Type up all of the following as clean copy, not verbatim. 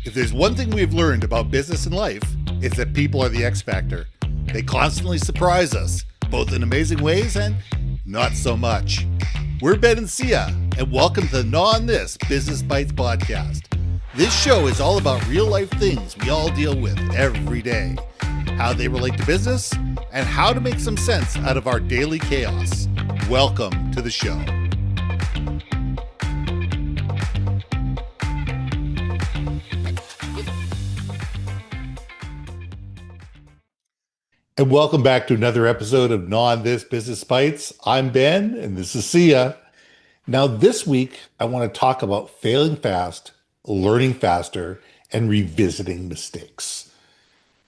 If there's one thing we've learned about business and life, it's that people are the X factor. They constantly surprise us, both in amazing ways and not so much. We're Ben and Syya, and welcome to the Gnaw on This Business Bites podcast. This show is all about real life things we all deal with every day, how they relate to business, and how to make some sense out of our daily chaos. Welcome to the show. And welcome back to another episode of Gnaw on This Business Bites. I'm Ben, and this is Syya. Now, this week, I want to talk about failing fast, learning faster, and revisiting mistakes.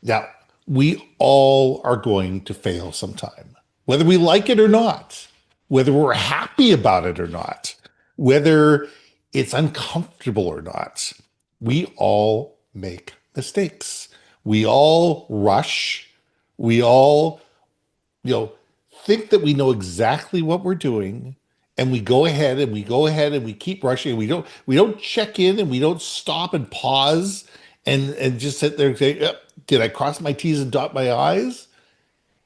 Now, we all are going to fail sometime, whether we like it or not, whether we're happy about it or not, whether it's uncomfortable or not. We all make mistakes. We all rush. We all, think that we know exactly what we're doing, and we go ahead and we keep rushing. We don't check in, and we don't stop and pause and just sit there and say, did I cross my T's and dot my I's?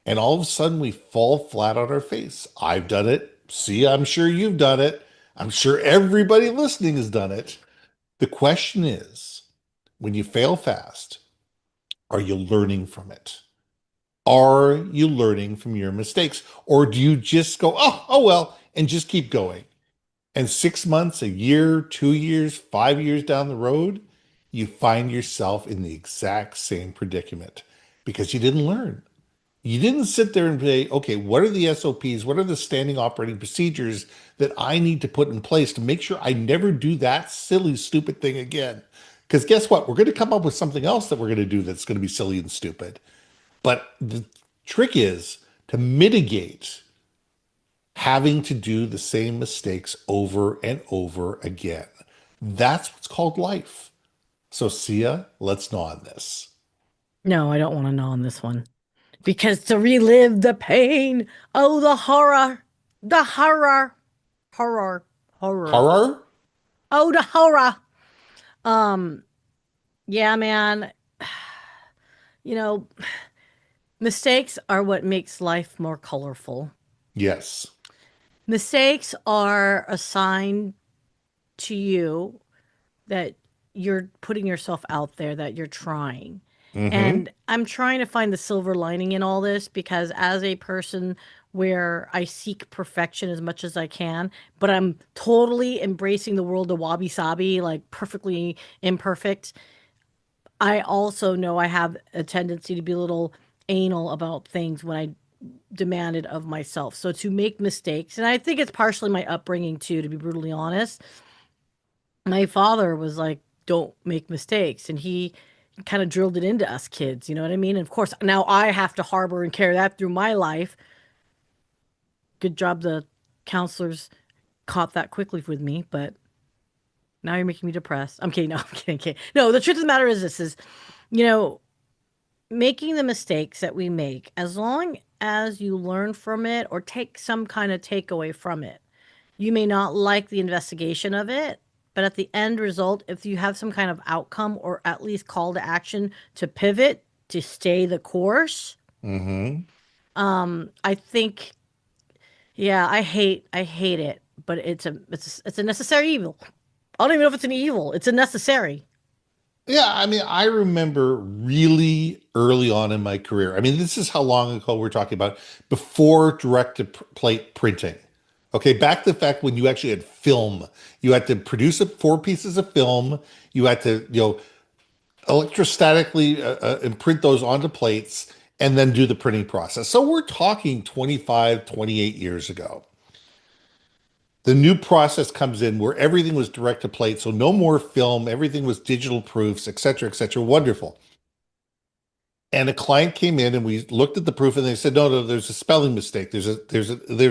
And all of a sudden we fall flat on our face. I've done it. See, I'm sure you've done it. I'm sure everybody listening has done it. The question is, when you fail fast, are you learning from it? Are you learning from your mistakes? Or do you just go, oh well, and just keep going? And 6 months, a year, 2 years, 5 years down the road, you find yourself in the exact same predicament because you didn't learn. You didn't sit there and say, okay, what are the SOPs? What are the standing operating procedures that I need to put in place to make sure I never do that silly, stupid thing again? Because guess what? We're going to come up with something else that we're going to do that's going to be silly and stupid. But the trick is to mitigate having to do the same mistakes over and over again. That's what's called life. So, Syya, let's gnaw on this. No, I don't want to gnaw on this one. Because to relive the pain, oh, the horror, horror. Horror? Oh, the horror. Yeah, man. Mistakes are what makes life more colorful. Yes. Mistakes are a sign to you that you're putting yourself out there, that you're trying. Mm-hmm. And I'm trying to find the silver lining in all this because as a person where I seek perfection as much as I can, but I'm totally embracing the world of wabi-sabi, like perfectly imperfect, I also know I have a tendency to be a little anal about things when I demand it of myself. So to make mistakes, and I think it's partially my upbringing too, to be brutally honest. My father was like, don't make mistakes. And he kind of drilled it into us kids, you know what I mean? And of course, now I have to harbor and carry that through my life. Good job the counselors caught that quickly with me, but now you're making me depressed. I'm kidding. No, I'm kidding. No, the truth of the matter is this is, making the mistakes that we make, as long as you learn from it or take some kind of takeaway from it. You may not like the investigation of it, but at the end result, if you have some kind of outcome or at least call to action to pivot, to stay the course, Mm-hmm. I think, yeah, I hate it, but it's a necessary evil. I don't even know if it's an evil. It's a necessary. Yeah, I mean, I remember really early on in my career. I mean, this is how long ago we're talking about, before direct to plate printing. Okay, back to the fact when you actually had film, you had to produce 4 pieces of film. You had to, electrostatically imprint those onto plates and then do the printing process. So we're talking 25, 28 years ago. The new process comes in where everything was direct to plate, so no more film, everything was digital proofs, et cetera, et cetera. Wonderful. And a client came in and we looked at the proof and they said, no, there's a spelling mistake. There's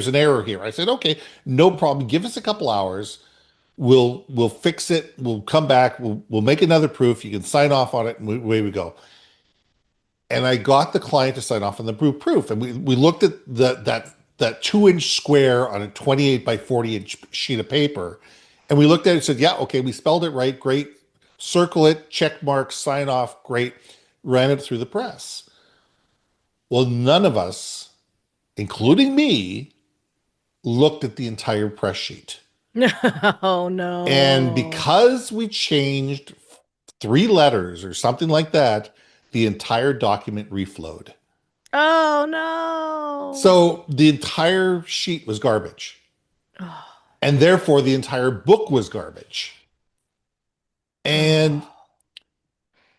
an error here. I said, okay, no problem. Give us a couple hours. We'll fix it. We'll come back. We'll make another proof. You can sign off on it, and away we go. And I got the client to sign off on the proof. And we looked at that 2-inch square on a 28 by 40 inch sheet of paper. And we looked at it and said, yeah, okay, we spelled it right. Great. circle it, check mark, sign off, great, ran it through the press. Well, none of us, including me, looked at the entire press sheet. Oh And no. because we changed three letters or something like that, the entire document reflowed. Oh no. So the entire sheet was garbage. And therefore, the entire book was garbage. And Oh.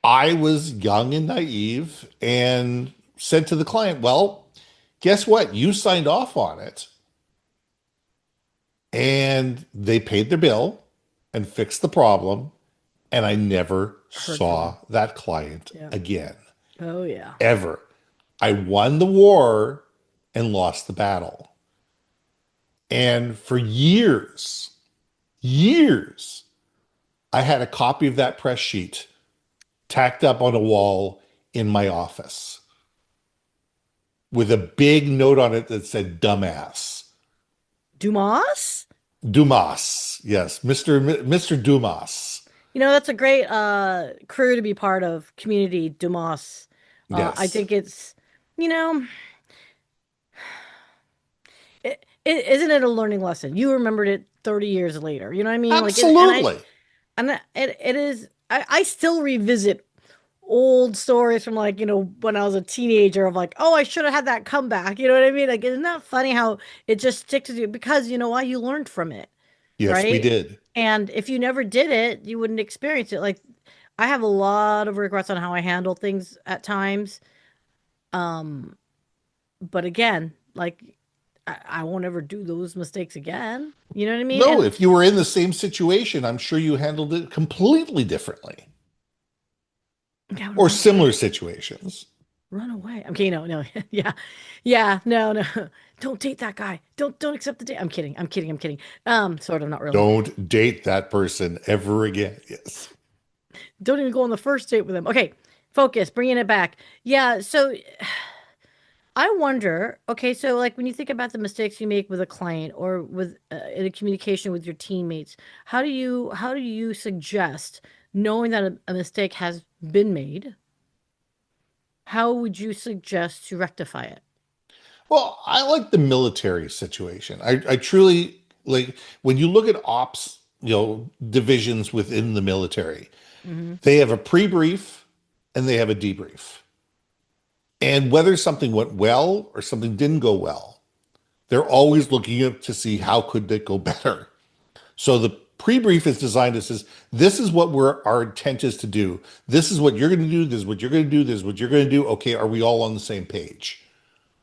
I was young and naive and said to the client, well, guess what? You signed off on it. And they paid their bill and fixed the problem. And I never Heard from him. saw that client Yeah. again, Oh yeah. ever. I won the war and lost the battle. And for years, I had a copy of that press sheet tacked up on a wall in my office with a big note on it that said dumbass. Dumas? Dumas. Yes, Mr. Dumas. That's a great crew to be part of, community Dumas. I Yes. think it's, you know, isn't it a learning lesson? You remembered it 30 years later. You know what I mean? Like, Absolutely. it is, I still revisit old stories from like, when I was a teenager of like, oh, I should have had that comeback. You know what I mean? Like, isn't that funny how it just sticks with you? Because you know why? You learned from it, Yes, we right? did. And if you never did it, you wouldn't experience it. Like, I have a lot of regrets on how I handle things at times. Um, but again, like, I won't ever do those mistakes again. You know what I mean? No, And if you were in the same situation, I'm sure you handled it completely differently I would have or run away. similar situations. Run away. Okay, no, no. Yeah. Yeah, no, no. Don't date that guy. Don't accept the date. I'm kidding. I'm kidding. I'm kidding. Sort of, not really. Don't date that person ever again. Yes. Don't even go on the first date with him. Okay, focus, bringing it back. Yeah, so I wonder, okay, so like when you think about the mistakes you make with a client or with in a communication with your teammates, how do you suggest knowing that a mistake has been made? How would you suggest to rectify it? Well, I like the military situation. I truly like when you look at ops, divisions within the military, Hmm. they have a pre-brief and they have a debrief. And whether something went well or something didn't go well, they're always looking up to see how could it go better. So the pre-brief is designed as says, this is what our intent is to do. This is what you're going to do. This is what you're going to do. This is what you're going to do. Okay, are we all on the same page?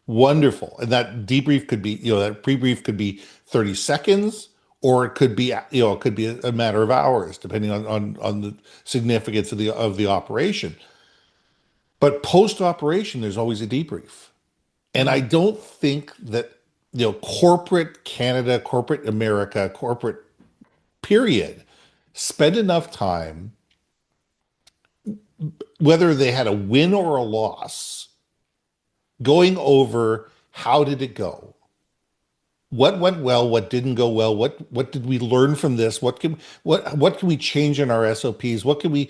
Wonderful. And that debrief could be, that pre-brief could be 30 seconds, or it could be, it could be a matter of hours, depending on the significance of the operation. But post-operation, there's always a debrief. And I Hmm. don't think that, corporate Canada, corporate America, corporate period, spend enough time, whether they had a win or a loss, going over how did it go? What went well? What didn't go well? What did we learn from this? What can we change in our SOPs? What can we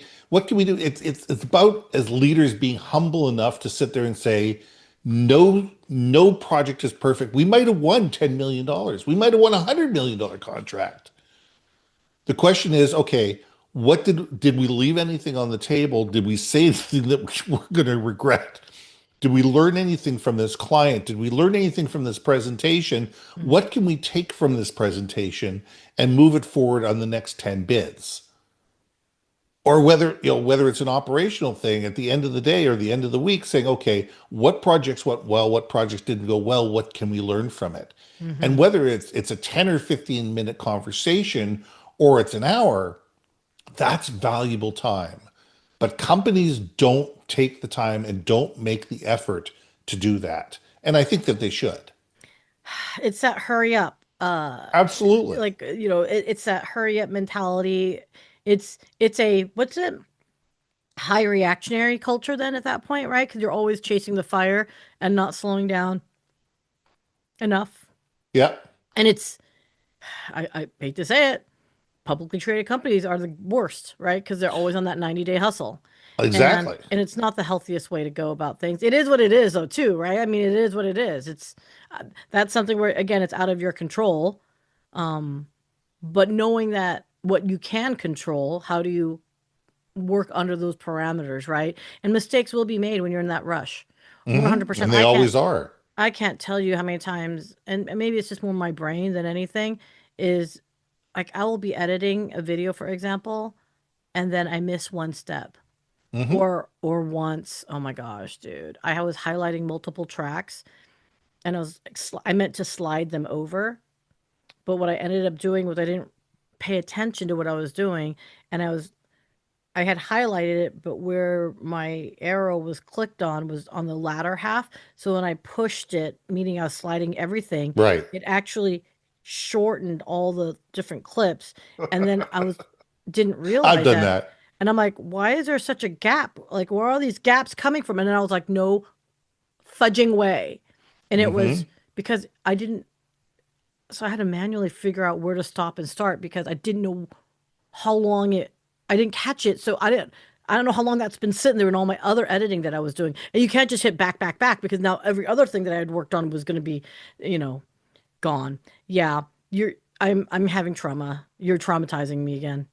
do? It's about as leaders being humble enough to sit there and say, no project is perfect. We might have won $10 million. We might have won $100 million contract. The question is, okay, what did we leave anything on the table? Did we say anything that we're going to regret? Did we learn anything from this client? Did we learn anything from this presentation? What can we take from this presentation and move it forward on the next 10 bids? Or whether it's an operational thing at the end of the day or the end of the week, saying, okay, what projects went well, what projects didn't go well, what can we learn from it? And Hmm. whether it's a 10 or 15-minute conversation or it's an hour, that's valuable time. But companies don't take the time and don't make the effort to do that. And I think that they should. It's that hurry up. Absolutely. Like it's that hurry up mentality. It's a what's it? High reactionary culture then at that point, right? Because you're always chasing the fire and not slowing down enough. Yeah. And it's I hate to say it, publicly traded companies are the worst, right? Because they're always on that 90-day hustle. And Exactly. it's not the healthiest way to go about things. It is what it is though, too, right? I mean, it is what it is. It's that's something where again, it's out of your control. Um, but knowing that what you can control, how do you work under those parameters, right? And mistakes will be made when you're in that rush. Hmm. 100%. And they always are. I can't tell you how many times, and maybe it's just more my brain than anything, is like I will be editing a video, for example, and then I miss one step. Hmm. Or once, oh my gosh, dude. I was highlighting multiple tracks and I meant to slide them over, but what I ended up doing was I didn't pay attention to what I was doing and I had highlighted it, but where my arrow was clicked on was on the latter half. So when I pushed it, meaning I was sliding everything, Right. it actually shortened all the different clips. And then didn't I've realize done that. that. And I'm like, why is there such a gap? Like, where are all these gaps coming from? And then I was like, no fudging way. And it was Hmm. because I didn't, so I had to manually figure out where to stop and start because I didn't know how long I didn't catch it. So I don't know how long that's been sitting there in all my other editing that I was doing. And you can't just hit back, back, back because now every other thing that I had worked on was going to be, you know, gone. Yeah. You're, I'm having trauma. You're traumatizing me again.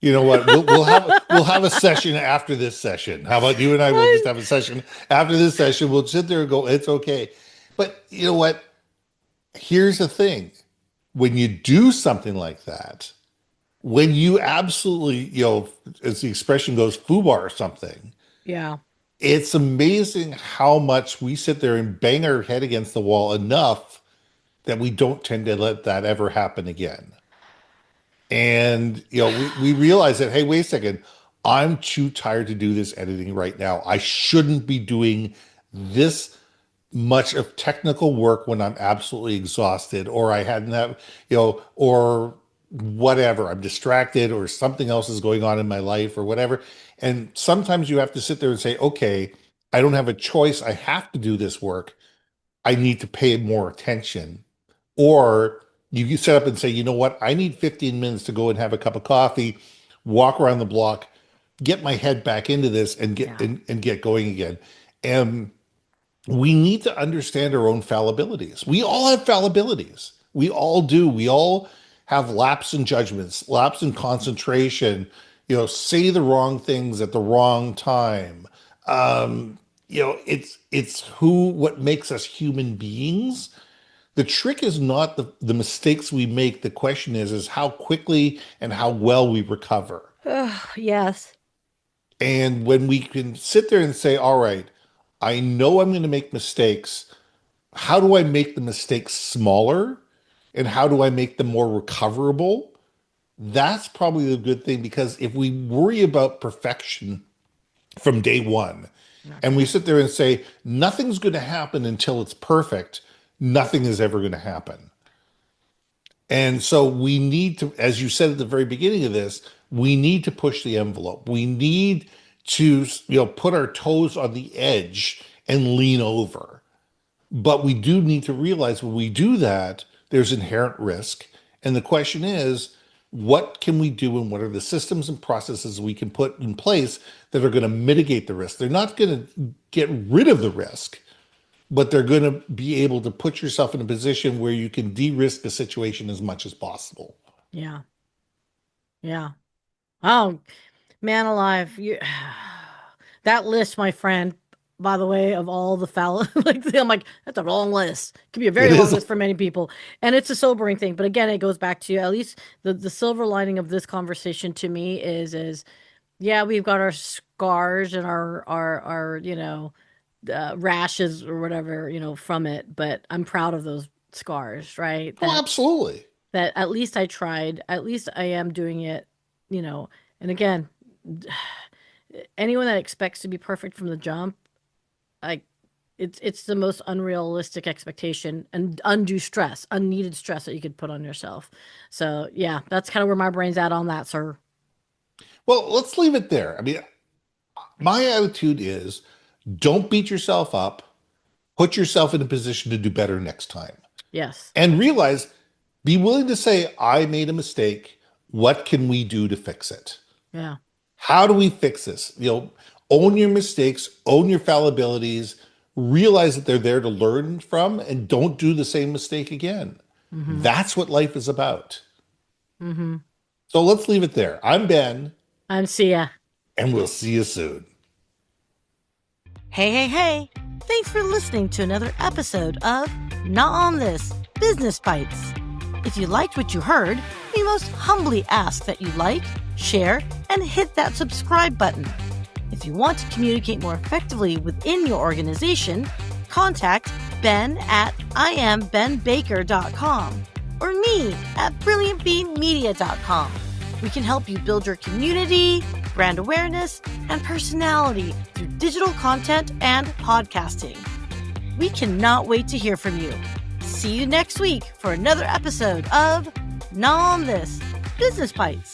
You know what? We'll have a session after this session. How about you and I will just I, have a session after this session? We'll sit there and go, it's okay. But you know what? Here's the thing. When you do something like that, when you absolutely, as the expression goes, foobar something, yeah. it's amazing how much we sit there and bang our head against the wall enough that we don't tend to let that ever happen again. And we realize that, hey, wait a second, I'm too tired to do this editing right now. I shouldn't be doing this much of technical work when I'm absolutely exhausted, or I hadn't have, or whatever. I'm distracted, or something else is going on in my life, or whatever. And sometimes you have to sit there and say, okay, I don't have a choice. I have to do this work. I need to pay more attention. Or you set up and say, you know what? I need 15 minutes to go and have a cup of coffee, walk around the block, get my head back into this and get Yeah. and get going again. And we need to understand our own fallibilities. We all have fallibilities. We all do. We all have lapse in judgments, lapse in concentration, say the wrong things at the wrong time. Um, it's what makes us human beings. The trick is not the mistakes we make. The question is how quickly and how well we recover. Ugh, yes. And when we can sit there and say, all right, I know I'm going to make mistakes. How do I make the mistakes smaller? And how do I make them more recoverable? That's probably a good thing because if we worry about perfection from day one Not and we gonna. sit there and say, nothing's going to happen until it's perfect, nothing is ever going to happen. And so we need to, as you said at the very beginning of this, we need to push the envelope. We need to, put our toes on the edge and lean over. But we do need to realize when we do that, there's inherent risk. And the question is, what can we do and what are the systems and processes we can put in place that are going to mitigate the risk? They're not going to get rid of the risk, but they're going to be able to put yourself in a position where you can de-risk the situation as much as possible. Yeah. Yeah. Oh, man alive. You that list, my friend, by the way, of all the foul like I'm like, that's a long list. Could be a It very long is. list for many people. And it's a sobering thing. But again, it goes back to at least the silver lining of this conversation to me is yeah, we've got our scars and our rashes or whatever, from it, but I'm proud of those scars, right? Oh, That absolutely. that at least I tried. At least I am doing it, you know. And again, anyone that expects to be perfect from the jump, like it's the most unrealistic expectation and undue stress, unneeded stress that you could put on yourself. So yeah, that's kind of where my brain's at on that, sir. Well, let's leave it there. I mean, my attitude is don't beat yourself up, put yourself in a position to do better next time. Yes. And realize, be willing to say, I made a mistake. What can we do to fix it? Yeah. How do we fix this? Own your mistakes, own your fallibilities, realize that they're there to learn from, and don't do the same mistake again. Mm-hmm. That's what life is about. Mm-hmm. So let's leave it there. I'm Ben, I'm Sia. and we'll see you soon. Hey, hey, hey. Thanks for listening to another episode of Not On This Business Bites. If you liked what you heard, we most humbly ask that you like, share, and hit that subscribe button. If you want to communicate more effectively within your organization, contact Ben at IamBenBaker.com or me at BrilliantBeeMedia.com. We can help you build your community, brand awareness, and personality through digital content and podcasting. We cannot wait to hear from you. See you next week for another episode of Not On This Business Bites.